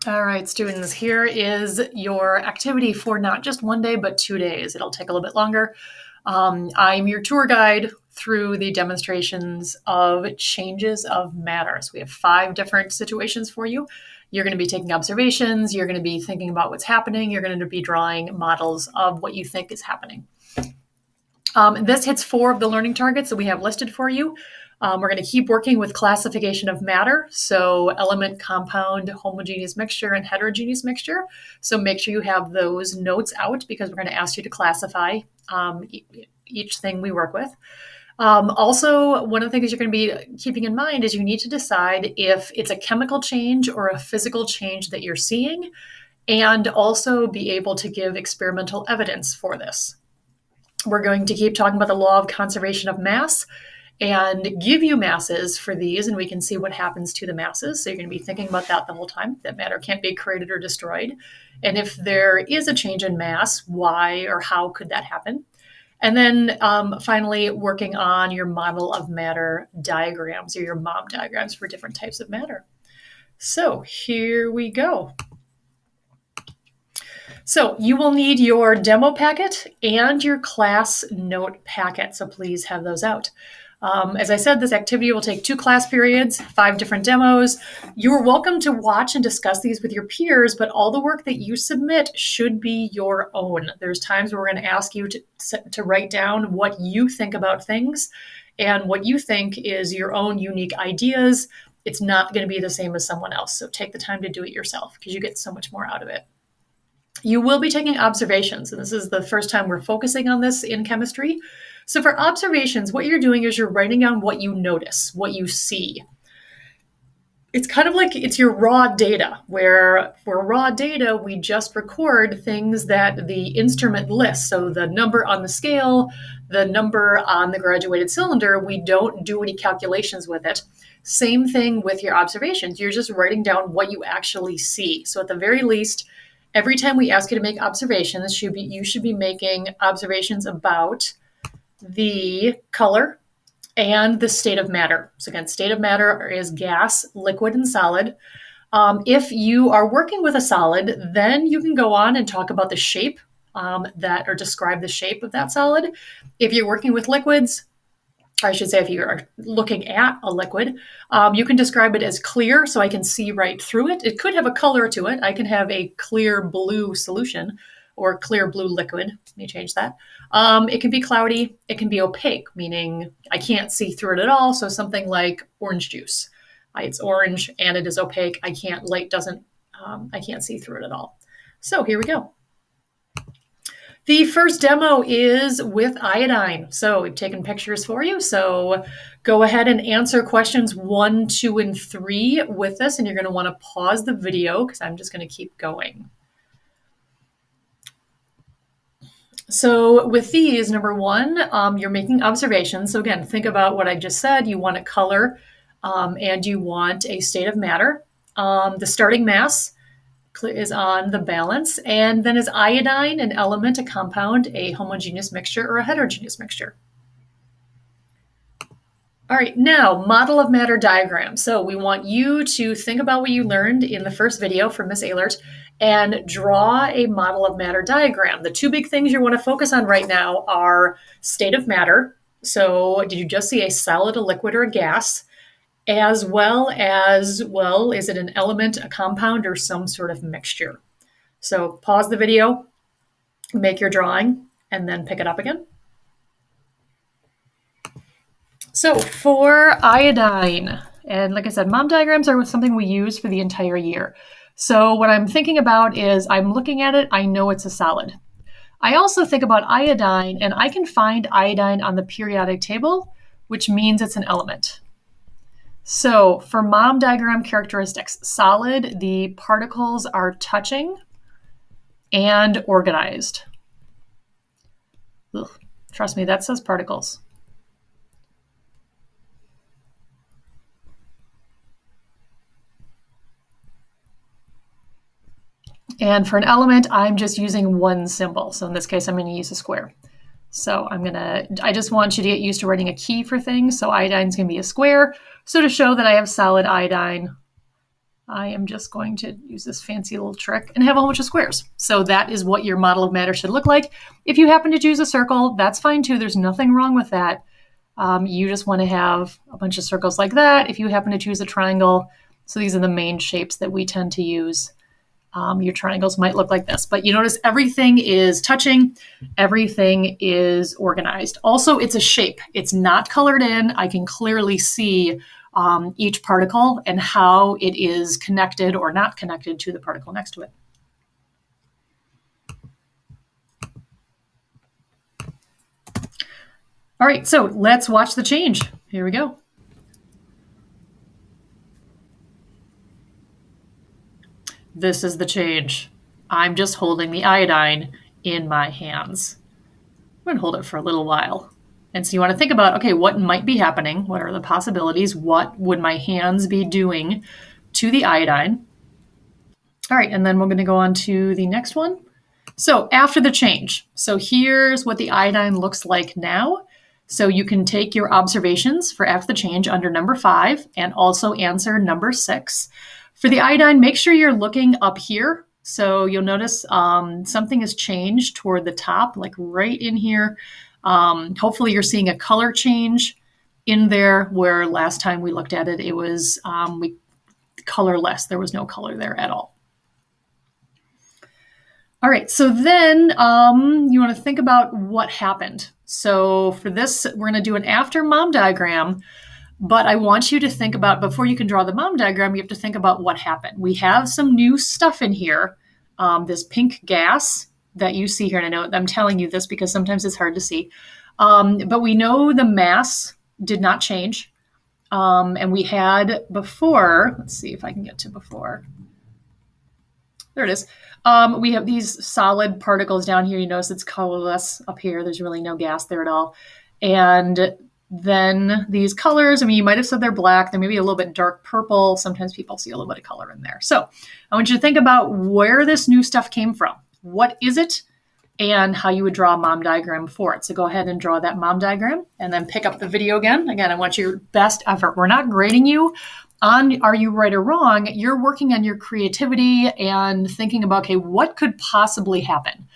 All right, students, here is your activity for not just one day, but 2 days. It'll take a little bit longer. I'm your tour guide through the demonstrations of changes of matter. So we have 5 different situations for you. You're going to be taking observations. You're going to be thinking about what's happening. You're going to be drawing models of what you think is happening. This hits 4 of the learning targets that we have listed for you. We're going to keep working with classification of matter, so element, compound, homogeneous mixture, and heterogeneous mixture. So make sure you have those notes out because we're going to ask you to classify each thing we work with. Also, one of the things you're going to be keeping in mind is you need to decide if it's a chemical change or a physical change that you're seeing, and also be able to give experimental evidence for this. We're going to keep talking about the law of conservation of mass and give you masses for these, and we can see what happens to the masses. So you're going to be thinking about that the whole time, that matter can't be created or destroyed. And if there is a change in mass, why or how could that happen? And then finally, working on your model of matter diagrams or your MOM diagrams for different types of matter. So here we go. So you will need your demo packet and your class note packet. So please have those out. As I said, this activity will take 2 class periods, 5 different demos. You're welcome to watch and discuss these with your peers, but all the work that you submit should be your own. There's times where we're going to ask you to write down what you think about things and what you think is your own unique ideas. It's not going to be the same as someone else. So take the time to do it yourself because you get so much more out of it. You will be taking observations, and this is the first time we're focusing on this in chemistry. So for observations, what you're doing is you're writing down what you notice, what you see. It's kind of like it's your raw data, where for raw data, we just record things that the instrument lists. So the number on the scale, the number on the graduated cylinder, we don't do any calculations with it. Same thing with your observations. You're just writing down what you actually see. So at the very least, every time we ask you to make observations, you should be making observations about the color and the state of matter. So again, state of matter is gas, liquid, and solid. If you are working with a solid, then you can go on and talk about the shape or describe the shape of that solid. If you're working with liquids, I should say if you are looking at a liquid, you can describe it as clear, so I can see right through it. It could have a color to it. I can have a clear blue solution or clear blue liquid. Let me change that. It can be cloudy. It can be opaque, meaning I can't see through it at all. So something like orange juice. It's orange and it is opaque. I can't see through it at all. So here we go. The first demo is with iodine. So we've taken pictures for you. So go ahead and answer questions 1, 2, and 3 with this. And you're going to want to pause the video because I'm just going to keep going. So with these, number 1, you're making observations. So again, think about what I just said. You want a color and you want a state of matter. The starting mass is on the balance. And then is iodine an element, a compound, a homogeneous mixture, or a heterogeneous mixture? All right, now, model of matter diagram. So we want you to think about what you learned in the first video from Ms. Ehlert and draw a model of matter diagram. The 2 big things you want to focus on right now are state of matter. So did you just see a solid, a liquid, or a gas? As well as, well, is it an element, a compound, or some sort of mixture? So pause the video, make your drawing, and then pick it up again. So for iodine, and like I said, MOM diagrams are something we use for the entire year. So what I'm thinking about is I'm looking at it, I know it's a solid. I also think about iodine, and I can find iodine on the periodic table, which means it's an element. So for MOM diagram characteristics, solid, the particles are touching and organized. Ugh, trust me, that says particles. And for an element, I'm just using 1 symbol. So in this case, I'm going to use a square. So I just want you to get used to writing a key for things. So iodine is going to be a square. So to show that I have solid iodine, I am just going to use this fancy little trick and have a whole bunch of squares. So that is what your model of matter should look like. If you happen to choose a circle, that's fine too. There's nothing wrong with that. You just want to have a bunch of circles like that. If you happen to choose a triangle, so these are the main shapes that we tend to use. Your triangles might look like this, but you notice everything is touching, everything is organized. Also, it's a shape. It's not colored in. I can clearly see each particle and how it is connected or not connected to the particle next to it. All right, so let's watch the change. Here we go. This is the change. I'm just holding the iodine in my hands. I'm going to hold it for a little while. And so you want to think about, okay, what might be happening? What are the possibilities? What would my hands be doing to the iodine? All right, and then we're going to go on to the next one. So after the change, so here's what the iodine looks like now. So you can take your observations for after the change under number 5 and also answer number 6. For the iodine, make sure you're looking up here. So you'll notice something has changed toward the top, like right in here. Hopefully you're seeing a color change in there where last time we looked at it, it was colorless. There was no color there at all. All right, so then you want to think about what happened. So for this, we're going to do an after mom diagram, but I want you to think about, before you can draw the mom diagram, you have to think about what happened. We have some new stuff in here, this pink gas that you see here, and I know I'm telling you this because sometimes it's hard to see, but we know the mass did not change, and we had before, let's see if I can get to before. There it is. We have these solid particles down here. You notice it's colorless up here. There's really no gas there at all. And then these colors, I mean, you might have said they're black. They're maybe a little bit dark purple. Sometimes people see a little bit of color in there. So I want you to think about where this new stuff came from. What is it? And how you would draw a mom diagram for it. So go ahead and draw that mom diagram and then pick up the video again. Again, I want your best effort. We're not grading you on are you right or wrong. You're working on your creativity and thinking about, okay, what could possibly happen?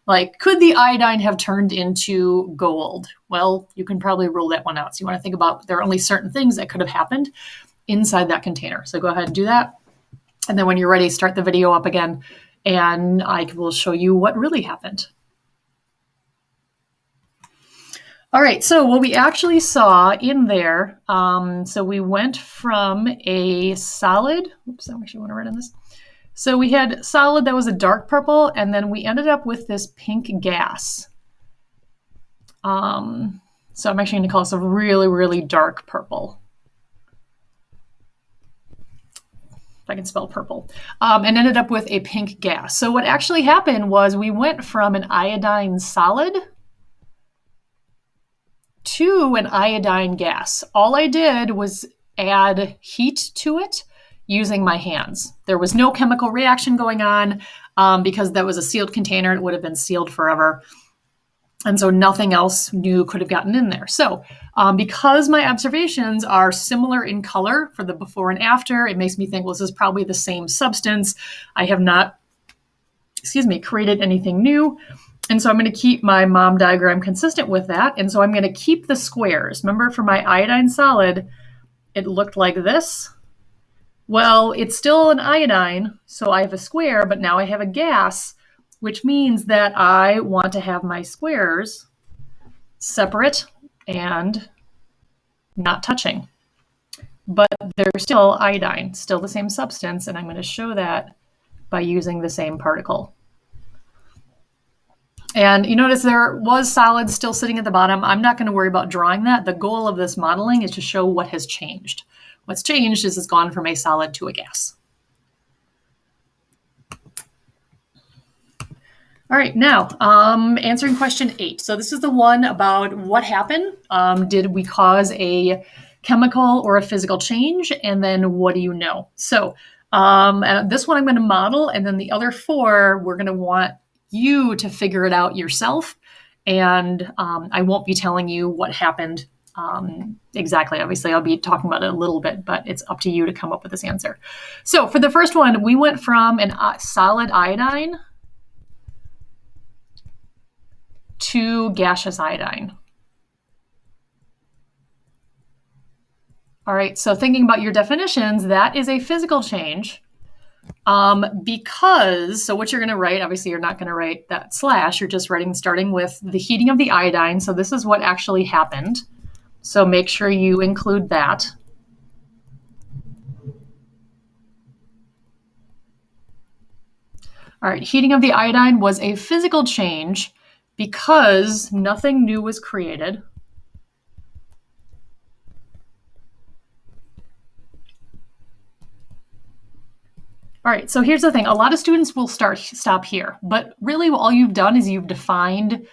Like, could the iodine have turned into gold? Well, you can probably rule that one out. So you want to think about there are only certain things that could have happened inside that container. So go ahead and do that. And then when you're ready, start the video up again and I will show you what really happened. All right, so what we actually saw in there, so we went from a solid, oops, I actually want to write on this. So we had solid that was a dark purple, and then we ended up with this pink gas. So I'm actually going to call this a really, really dark purple. If I can spell purple, and ended up with a pink gas. So what actually happened was we went from an iodine solid to an iodine gas. All I did was add heat to it using my hands. There was no chemical reaction going on because that was a sealed container. It would have been sealed forever. And so nothing else new could have gotten in there. So because my observations are similar in color for the before and after, it makes me think, well, this is probably the same substance. I have not, created anything new. And so I'm going to keep my mom diagram consistent with that. And so I'm going to keep the squares. Remember, for my iodine solid, it looked like this. Well, it's still an iodine, so I have a square, but now I have a gas, which means that I want to have my squares separate and not touching. But they're still iodine, still the same substance, and I'm going to show that by using the same particle. And you notice there was solid still sitting at the bottom. I'm not going to worry about drawing that. The goal of this modeling is to show what has changed. What's changed is it's gone from a solid to a gas. All right, now answering question 8. So this is the one about what happened. Did we cause a chemical or a physical change? And then what do you know? So this one I'm going to model, and then the other 4, we're going to want you to figure it out yourself. And I won't be telling you what happened exactly. Obviously, I'll be talking about it a little bit, but it's up to you to come up with this answer. So for the first one, we went from a solid iodine to gaseous iodine. All right, so thinking about your definitions, that is a physical change. So what you're going to write, obviously you're not going to write that slash, you're just starting with the heating of the iodine. So this is what actually happened. So make sure you include that. All right, heating of the iodine was a physical change because nothing new was created. All right, so here's the thing. A lot of students will stop here, but really all you've done is you've defined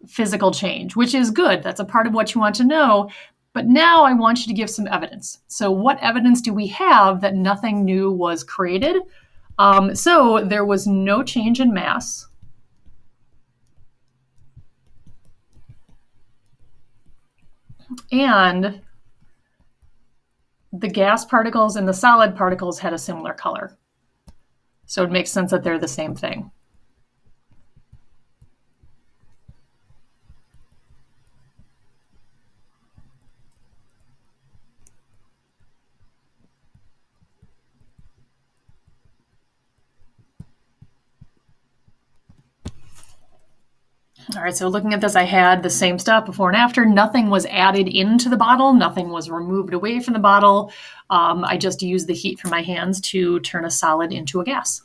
physical change, which is good. That's a part of what you want to know. But now I want you to give some evidence. So what evidence do we have that nothing new was created? So there was no change in mass. And the gas particles and the solid particles had a similar color. So it makes sense that they're the same thing. All right, so looking at this, I had the same stuff before and after. Nothing was added into the bottle. Nothing was removed away from the bottle. I just used the heat from my hands to turn a solid into a gas.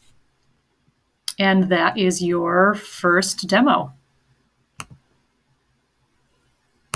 And that is your first demo.